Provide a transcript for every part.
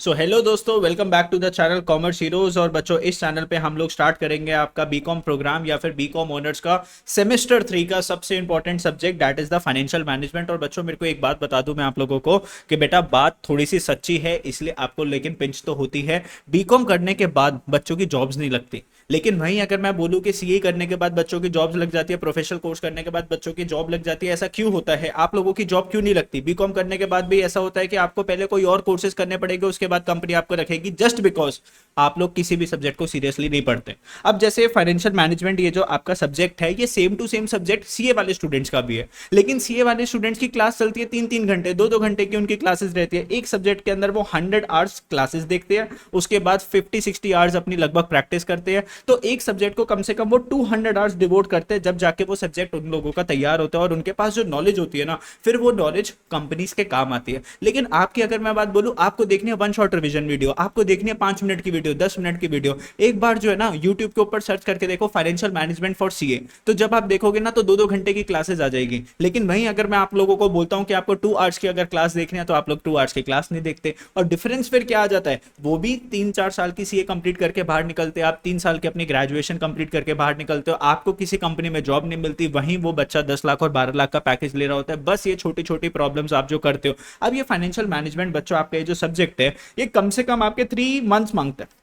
सो hello दोस्तों, welcome back to the channel commerce heroes. और बच्चों, इस चैनल पे हम लोग स्टार्ट करेंगे आपका बीकॉम प्रोग्राम या फिर बीकॉम ऑनर्स का सेमेस्टर 3 का सबसे important subject, that is the financial management. और बच्चों, मेरे को एक बात बता दूं मैं आप लोगों को कि बेटा बात थोड़ी सी सच्ची है, इसलिए आपको लेकिन पिंच तो होती है। बीकॉम करने के बाद बच्चों की जॉब्स नहीं लगती, लेकिन वहीं अगर मैं बोलूं कि सीए करने के बाद बच्चों की जॉब्स लग जाती है, प्रोफेशनल कोर्स करने के बाद बच्चों की जॉब लग जाती है, ऐसा क्यों होता है? आप लोगों की जॉब क्यों नहीं लगती? बीकॉम करने के बाद भी ऐसा होता है कि आपको पहले कोई और कोर्सेज करने पड़ेंगे, उसके बाद कंपनी आपको रखेगी, जस्ट बिकॉज आप लोग किसी भी सब्जेक्ट को सीरियसली नहीं पढ़ते। अब जैसे फाइनेंशियल मैनेजमेंट, ये जो आपका सब्जेक्ट है, ये same to same subject CA वाले स्टूडेंट्स का भी है, लेकिन सीए वाले स्टूडेंट्स की क्लास चलती है 3-3 घंटे, 2-2 घंटे की उनकी क्लासेस रहती है। एक सब्जेक्ट के अंदर वो 100 आवर्स क्लासेस देखते हैं, उसके बाद 50-60 आवर्स अपनी लगभग प्रैक्टिस करते हैं। तो एक सब्जेक्ट को कम से कम वो 200 आवर्स डिवोट करते हैं, जब जाके वो सब्जेक्ट उन लोगों का तैयार होता है और उनके पास जो नॉलेज होती है ना, फिर वो नॉलेज कंपनीज के काम आती है। लेकिन आपकी अगर मैं बात बोलूं, आपको देखनी है वन शॉट रिवीजन वीडियो, आपको देखनी है 5 मिनट की वीडियो, 10 मिनट की वीडियो, एक बार जो है ना यूट्यूब के ऊपर सर्च करके देखो फाइनेंशियल मैनेजमेंट फॉर सीए, तो जब आप देखोगे ना तो 2-2 घंटे की क्लासेस आ जाएगी। लेकिन वहीं अगर मैं आप लोगों को बोलता हूं कि आपको 2 आवर्स की अगर क्लास देखनी है, तो आप लोग 2 आवर्स की क्लास नहीं देखते। और डिफरेंस फिर क्या आ जाता है? वो भी 3-4 साल की सीए कंप्लीट करके बाहर निकलते हैं, आप 3 साल की अपनी ग्रेजुएशन कंप्लीट करके बाहर निकलते हो, आपको किसी कंपनी में जॉब नहीं मिलती, वहीं वो बच्चा 10 लाख और 12 लाख का पैकेज ले रहा होता है। बस ये छोटी छोटी प्रॉब्लम्स आप जो करते हो। अब ये फाइनेंशियल मैनेजमेंट बच्चों, आपका ये जो सब्जेक्ट है, ये कम से कम आपके 3 मंथ्स मांगता है।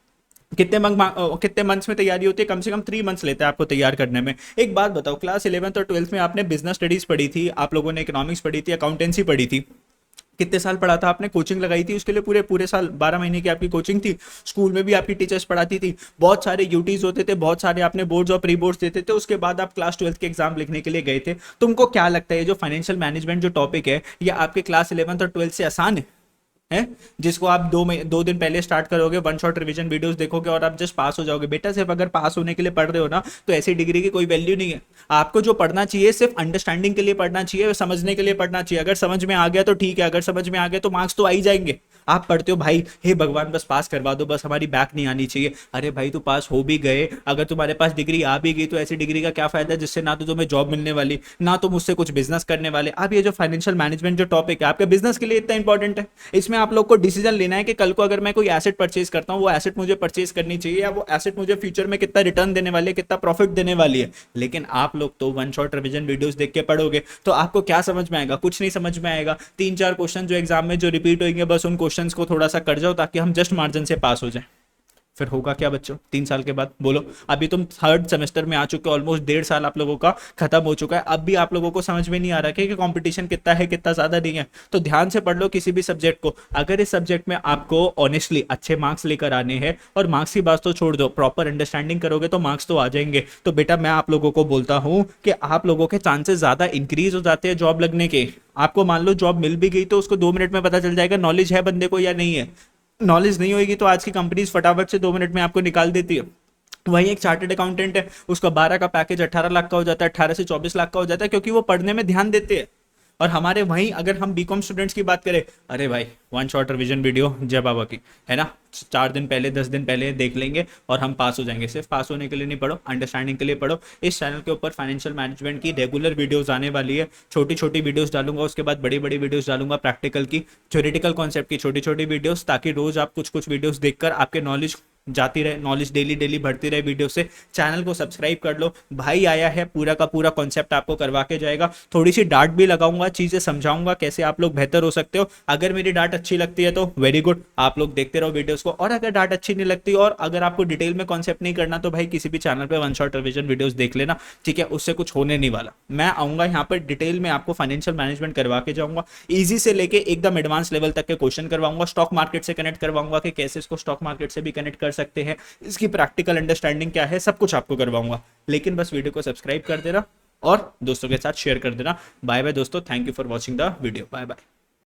कितने मंथ्स में तैयारी होती है? कम से कम 3 मंथ्स लेता है आपको तैयार करने में। एक बात बताओ, क्लास 11th और 12th में आपने बिजनेस स्टडीज पढ़ी थी, आप लोगों ने इकोनॉमिक्स पढ़ी थी, अकाउंटेंसी पढ़ी थी, कितने साल पढ़ा था आपने? कोचिंग लगाई थी उसके लिए, पूरे पूरे साल 12 महीने की आपकी कोचिंग थी। स्कूल में भी आपकी टीचर्स पढ़ाती थी, बहुत सारे यूटीज होते थे, बहुत सारे आपने बोर्ड्स और प्री बोर्ड्स देते थे, उसके बाद आप क्लास 12th के एग्जाम लिखने के लिए गए थे। तुमको क्या लगता है, ये जो फाइनेंशियल मैनेजमेंट जो टॉपिक है, ये आपके क्लास 11th और 12th से आसान है, जिसको आप 2 दिन पहले स्टार्ट करोगे, वन शॉट रिवीजन वीडियोस देखोगे और आप जस्ट पास हो जाओगे? बेटा सिर्फ अगर पास होने के लिए पढ़ रहे हो ना, तो ऐसी डिग्री की कोई वैल्यू नहीं है। आपको जो पढ़ना चाहिए सिर्फ अंडरस्टैंडिंग के लिए पढ़ना चाहिए, समझने के लिए पढ़ना चाहिए। अगर समझ में आ गया तो ठीक है, अगर समझ में आ गया तो मार्क्स तो आ ही जाएंगे। आप पढ़ते हो भाई, हे भगवान बस पास करवा दो, बस हमारी बैक नहीं आनी चाहिए। अरे भाई, तू पास हो भी गए, अगर तुम्हारे पास डिग्री आ भी गई, तो ऐसी डिग्री का क्या फायदा जिससे ना तो तुम्हें जॉब मिलने वाली, ना तुम उससे कुछ बिजनेस करने वाले। अब ये जो फाइनेंशियल मैनेजमेंट जो टॉपिक है, आपके बिजनेस के लिए इतना इंपॉर्टेंट है। इसमें आप लोग को डिसीजन लेना है कि कल को अगर मैं कोई एसेट परचेज करता हूं, वो एसेट मुझे परचेज करनी चाहिए, या वो एसेट मुझे फ्यूचर में कितना रिटर्न देने वाली है, कितना प्रॉफिट देने वाली है। लेकिन आप लोग तो वन शॉट रिवीजन वीडियोस देख के पढ़ोगे, तो आपको क्या समझ में आएगा? कुछ नहीं समझ में आएगा। 3-4 क्वेश्चन जो एग्जाम में जो रिपीट होंगे, बस उन क्वेश्चंस को थोड़ा सा कर जाओ ताकि हम जस्ट मार्जिन से पास हो जाए। फिर होगा क्या बच्चों 3 साल के बाद? बोलो। अभी तुम थर्ड सेमेस्टर में आ चुके हो, ऑलमोस्ट 1.5 साल आप लोगों का खत्म हो चुका है, अब भी आप लोगों को समझ में नहीं आ रहा कि कंपटीशन कितना है, कितना ज्यादा नहीं है। तो ध्यान से पढ़ लो किसी भी सब्जेक्ट को। अगर इस सब्जेक्ट में आपको ऑनेस्टली अच्छे मार्क्स लेकर आने हैं, और मार्क्स की बात तो छोड़ दो, प्रॉपर अंडरस्टैंडिंग करोगे तो मार्क्स तो आ जाएंगे। तो बेटा मैं आप लोगों को बोलता हूं कि आप लोगों के चांसेस ज्यादा इंक्रीज हो जाते हैं जॉब लगने के। आपको मान लो जॉब मिल भी गई, तो उसको 2 मिनट में पता चल जाएगा नॉलेज है बंदे को या नहीं है। नॉलेज नहीं होगी तो आज की कंपनीज फटाफट से 2 मिनट में आपको निकाल देती है। वहीं एक चार्टर्ड अकाउंटेंट है, उसका 12 का पैकेज 18 लाख का हो जाता है, 18 से 24 लाख का हो जाता है, क्योंकि वो पढ़ने में ध्यान देते हैं। और हमारे वहीं अगर हम बीकॉम स्टूडेंट्स की बात करें, अरे भाई वन शॉट रिवीजन वीडियो जय बाबा की, है ना, 4 दिन पहले 10 दिन पहले देख लेंगे और हम पास हो जाएंगे। सिर्फ पास होने के लिए नहीं पढ़ो, अंडरस्टैंडिंग के लिए पढ़ो। इस चैनल के ऊपर फाइनेंशियल मैनेजमेंट की रेगुलर वीडियोस आने वाली है, छोटी छोटी वीडियोस डालूंगा, उसके बाद बड़ी बड़ी वीडियोस डालूंगा, प्रैक्टिकल की, थ्योरेटिकल कॉन्सेप्ट की छोटी छोटी वीडियोस, ताकि रोज आप कुछ कुछ वीडियोस देखकर आपके नॉलेज जाती रहे, नॉलेज डेली डेली बढ़ती रहे वीडियो से। चैनल को सब्सक्राइब कर लो, भाई आया है, पूरा का पूरा कॉन्सेप्ट आपको करवा के जाएगा। थोड़ी सी डांट भी लगाऊंगा, चीजें समझाऊंगा कैसे आप लोग बेहतर हो सकते हो। अगर मेरी डांट अच्छी लगती है तो वेरी गुड, आप लोग देखते रहो वीडियोस को। और अगर डांट अच्छी नहीं लगती और अगर आपको डिटेल में कॉन्सेप्ट नहीं करना, तो भाई किसी भी चैनल पे वन शॉट रिवीजन वीडियोस देख लेना, ठीक है, उससे कुछ होने नहीं वाला। मैं आऊंगा यहाँ पर डिटेल में आपको फाइनेंशियल मैनेजमेंट करवा के जाऊंगा, इजी से लेके एकदम एडवांस लेवल तक के क्वेश्चन करवाऊंगा, स्टॉक मार्केट से कनेक्ट करवाऊंगा कि कैसे इसको स्टॉक मार्केट से भी कनेक्ट कर सकते हैं, इसकी प्रैक्टिकल अंडरस्टैंडिंग क्या है, सब कुछ आपको करवाऊंगा। लेकिन बस वीडियो को सब्सक्राइब कर देना और दोस्तों के साथ शेयर कर देना। बाय बाय दोस्तों, thank you for watching the video, bye bye.